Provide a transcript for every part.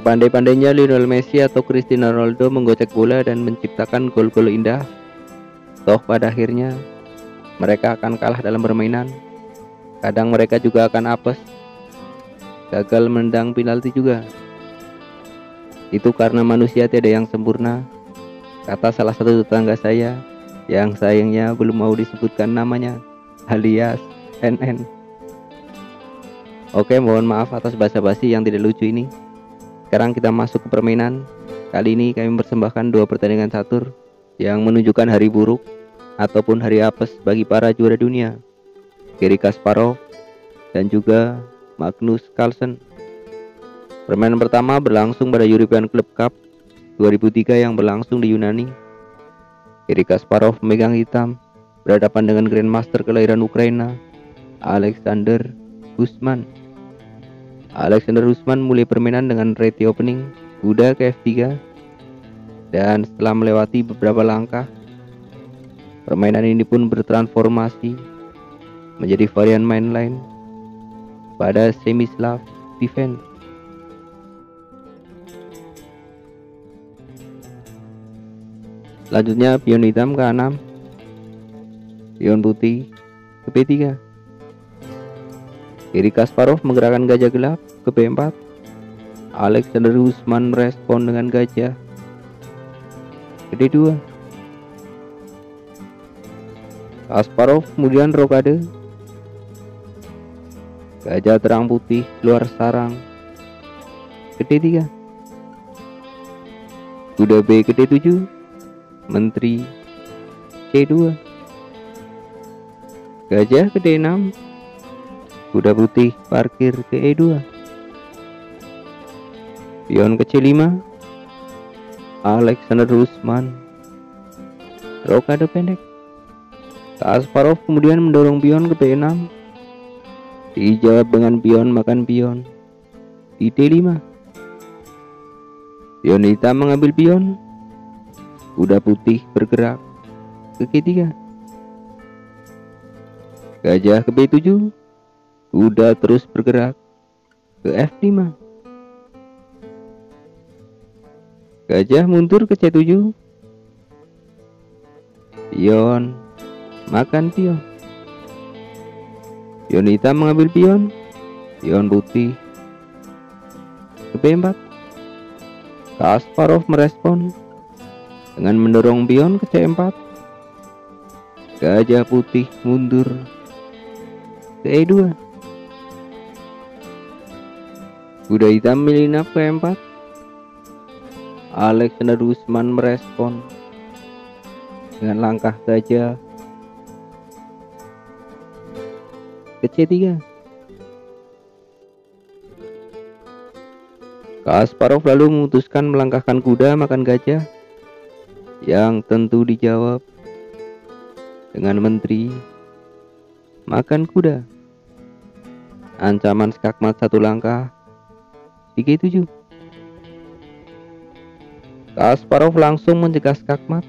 Sepandai-pandainya Lionel Messi atau Cristiano Ronaldo menggocek bola dan menciptakan gol-gol indah, toh pada akhirnya mereka akan kalah dalam permainan. Kadang mereka juga akan apes, gagal menendang penalti juga. Itu karena manusia tiada yang sempurna, kata salah satu tetangga saya yang sayangnya belum mau disebutkan namanya, alias NN. Oke, mohon maaf atas basa-basi yang tidak lucu ini. Sekarang kita masuk ke permainan. Kali ini kami persembahkan dua pertandingan catur yang menunjukkan hari buruk ataupun hari apes bagi para juara dunia, Garry Kasparov dan juga Magnus Carlsen. Permainan pertama berlangsung pada European Club Cup 2003 yang berlangsung di Yunani. Garry Kasparov memegang hitam berhadapan dengan Grandmaster kelahiran Ukraina, Alexander Usman. Alexander Usman mulai permainan dengan ready opening kuda ke F3, dan setelah melewati beberapa langkah, permainan ini pun bertransformasi menjadi varian mainline pada semi-slav defense. Selanjutnya pion hitam ke 6, pion putih ke B3. Garry Kasparov menggerakkan gajah gelap ke B4. Alexander Usman merespon dengan gajah ke D2. Kasparov kemudian rokade, gajah terang putih keluar sarang ke D3. Kuda B ke D7, menteri C2. Gajah ke D6, kuda putih parkir ke E2. Pion ke C5, Alexander Usman rokade pendek. Kasparov kemudian mendorong pion ke B6, dijawab dengan pion makan pion di D5. Pion hitam mengambil pion, kuda putih bergerak ke G3. Gajah ke B7, kuda terus bergerak ke F5. Gajah mundur ke C7, pion makan pion. Pion hitam mengambil pion, pion putih ke B4. Kasparov merespon dengan mendorong pion ke C4. Gajah putih mundur ke E2. Kuda hitam menyelinap ke E4. Alexander Usman merespon dengan langkah gajah ke C3. Kasparov lalu memutuskan melangkahkan kuda makan gajah, yang tentu dijawab dengan menteri makan kuda. Ancaman skakmat satu langkah di G7. Kasparov langsung mencegah skakmat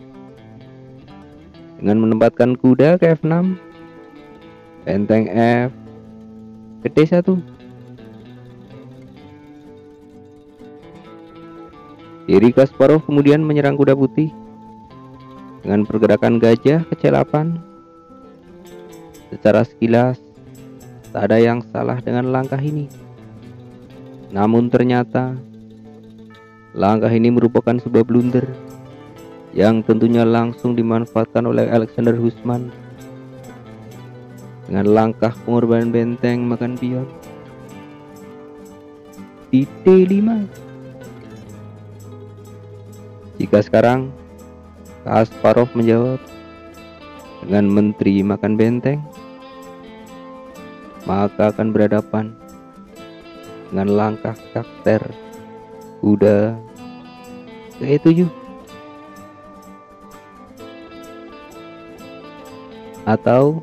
dengan menempatkan kuda ke F6, benteng F ke D1. Garry Kasparov kemudian menyerang kuda putih dengan pergerakan gajah ke C8. Secara sekilas tak ada yang salah dengan langkah ini, namun ternyata langkah ini merupakan sebuah blunder yang tentunya langsung dimanfaatkan oleh Alexander Usman dengan langkah pengorbanan benteng makan pion di D5. Jika sekarang Kasparov menjawab dengan menteri makan benteng, maka akan berhadapan dengan langkah karakter kuda ke E7. Atau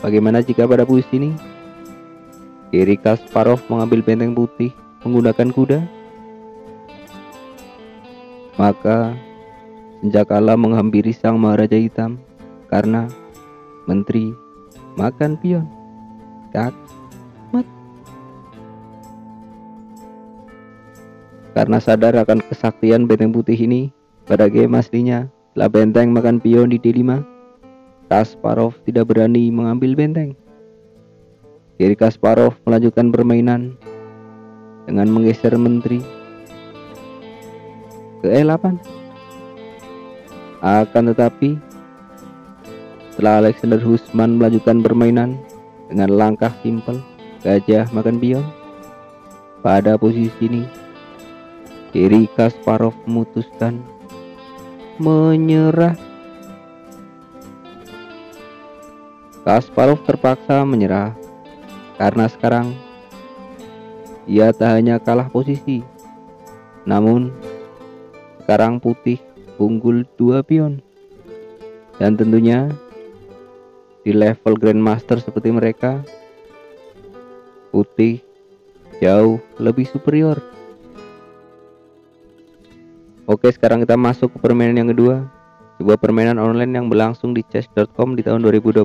bagaimana jika pada posisi ini Garry Kasparov mengambil benteng putih menggunakan kuda? Maka senjakala menghampiri sang Maharaja Hitam karena menteri makan pion. Kakmat. Karena sadar akan kesaktian benteng putih ini pada game aslinya, setelah benteng makan pion di D5, Kasparov tidak berani mengambil benteng. Jadi Kasparov melanjutkan permainan dengan menggeser menteri ke E8. Akan tetapi setelah Alexander Husman melanjutkan permainan dengan langkah simpel gajah makan pion, pada posisi ini Garry Kasparov memutuskan menyerah. Kasparov terpaksa menyerah karena sekarang ia tak hanya kalah posisi, namun sekarang putih unggul 2 pion. Dan tentunya di level Grandmaster seperti mereka, putih jauh lebih superior. Oke, sekarang kita masuk ke permainan yang kedua, sebuah permainan online yang berlangsung di chess.com di tahun 2020.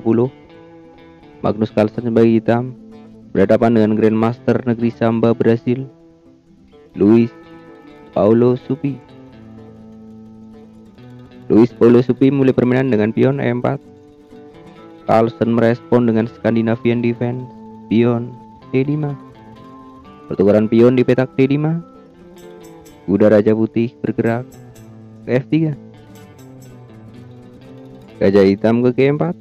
Magnus Carlsen sebagai hitam berhadapan dengan Grandmaster negeri Samba Brasil, Luis Paulo Supi. Luis Paulo Supi mulai permainan dengan pion E4. Carlsen merespon dengan Scandinavian Defense, pion D5. Pertukaran pion di petak D5. Kuda Raja Putih bergerak ke F3. Gajah hitam ke G4.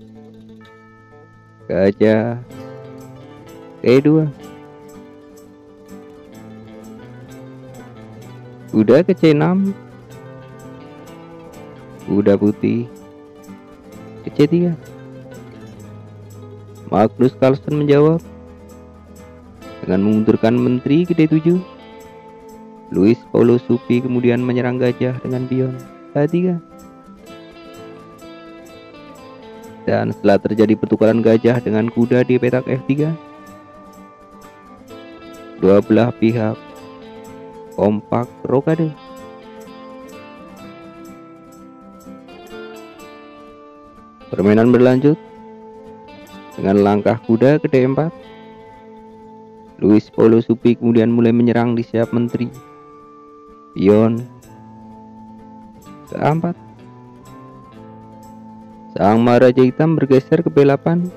Gajah ke E2. Kuda ke C6. Kuda putih ke C3. Magnus Carlsen menjawab dengan mengundurkan menteri ke D7. Luis Paulo Supi kemudian menyerang gajah dengan pion H3. Dan setelah terjadi pertukaran gajah dengan kuda di petak F3, dua belah pihak kompak rokade. Permainan berlanjut dengan langkah kuda ke D4. Luis Paulo Supi kemudian mulai menyerang di siap menteri, pion ke A4. Sang Maharaja hitam bergeser ke B8.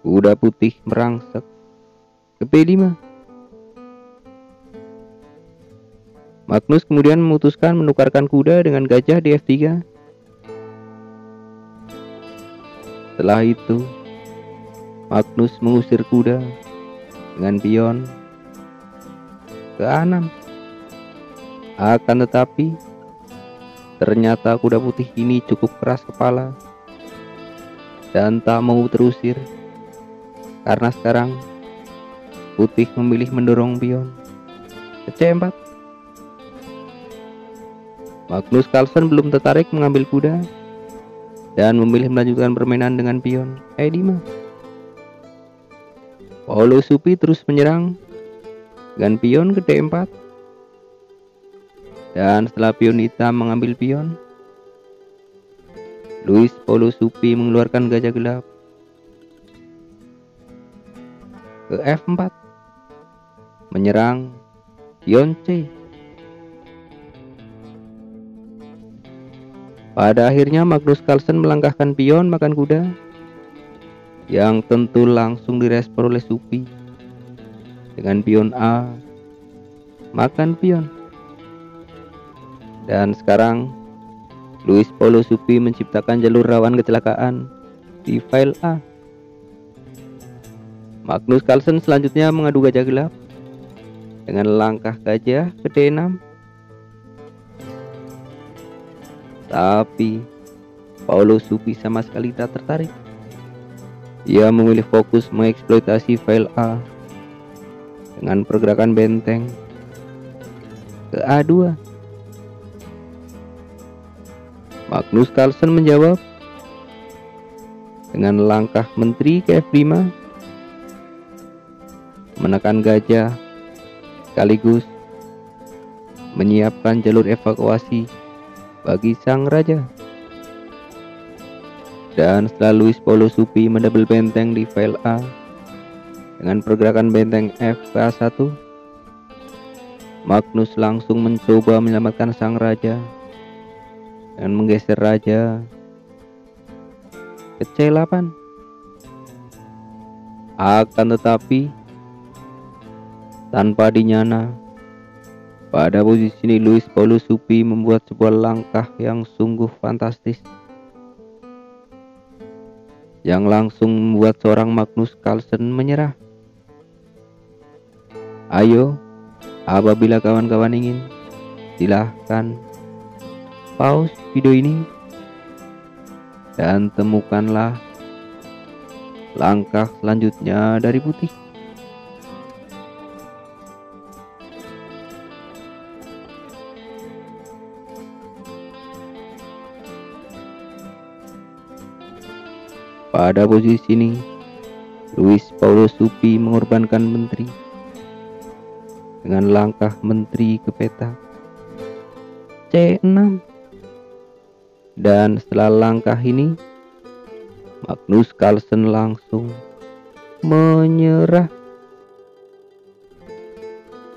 Kuda putih merangsek ke B5. Magnus kemudian memutuskan menukarkan kuda dengan gajah di F3. Setelah itu, Magnus mengusir kuda dengan pion ke A6. Akan tetapi ternyata kuda putih ini cukup keras kepala dan tak mau terusir, karena sekarang putih memilih mendorong pion ke C4. Magnus Carlsen belum tertarik mengambil kuda dan memilih melanjutkan permainan dengan pion E5. Paulo Supi terus menyerang dengan pion ke D4. Dan setelah pion hitam mengambil pion, Luis Paulo Supi mengeluarkan gajah gelap ke F4, menyerang pion C. Pada akhirnya Magnus Carlsen melangkahkan pion makan kuda, yang tentu langsung direspon oleh Supi dengan pion A makan pion. Dan sekarang Luis Paulo Supi menciptakan jalur rawan kecelakaan di file A. Magnus Carlsen selanjutnya mengadu gajah gelap dengan langkah gajah ke D6. Tapi Paulo Supi sama sekali tak tertarik. Ia memilih fokus mengeksploitasi file A dengan pergerakan benteng ke A2. Magnus Carlsen menjawab dengan langkah menteri ke F5, menekan gajah sekaligus menyiapkan jalur evakuasi bagi sang raja. Dan setelah Luis Paulo Supi mendouble benteng di file A dengan pergerakan benteng F ke A1, Magnus langsung mencoba menyelamatkan sang raja dengan menggeser raja ke C8. Akan tetapi tanpa dinyana, pada posisi ini Louis Paulus Suppi membuat sebuah langkah yang sungguh fantastis, yang langsung membuat seorang Magnus Carlsen menyerah. Ayo, apabila kawan-kawan ingin, silahkan pause video ini dan temukanlah langkah selanjutnya dari putih. Pada posisi ini, Louis Paulus Suppi mengorbankan menteri dengan langkah menteri ke petak C6. Dan setelah langkah ini, Magnus Carlsen langsung menyerah.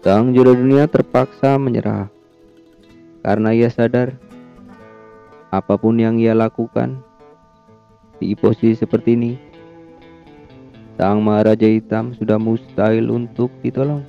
Sang juara dunia terpaksa menyerah karena ia sadar apapun yang ia lakukan di posisi seperti ini, sang Maharaja Hitam sudah mustahil untuk ditolong.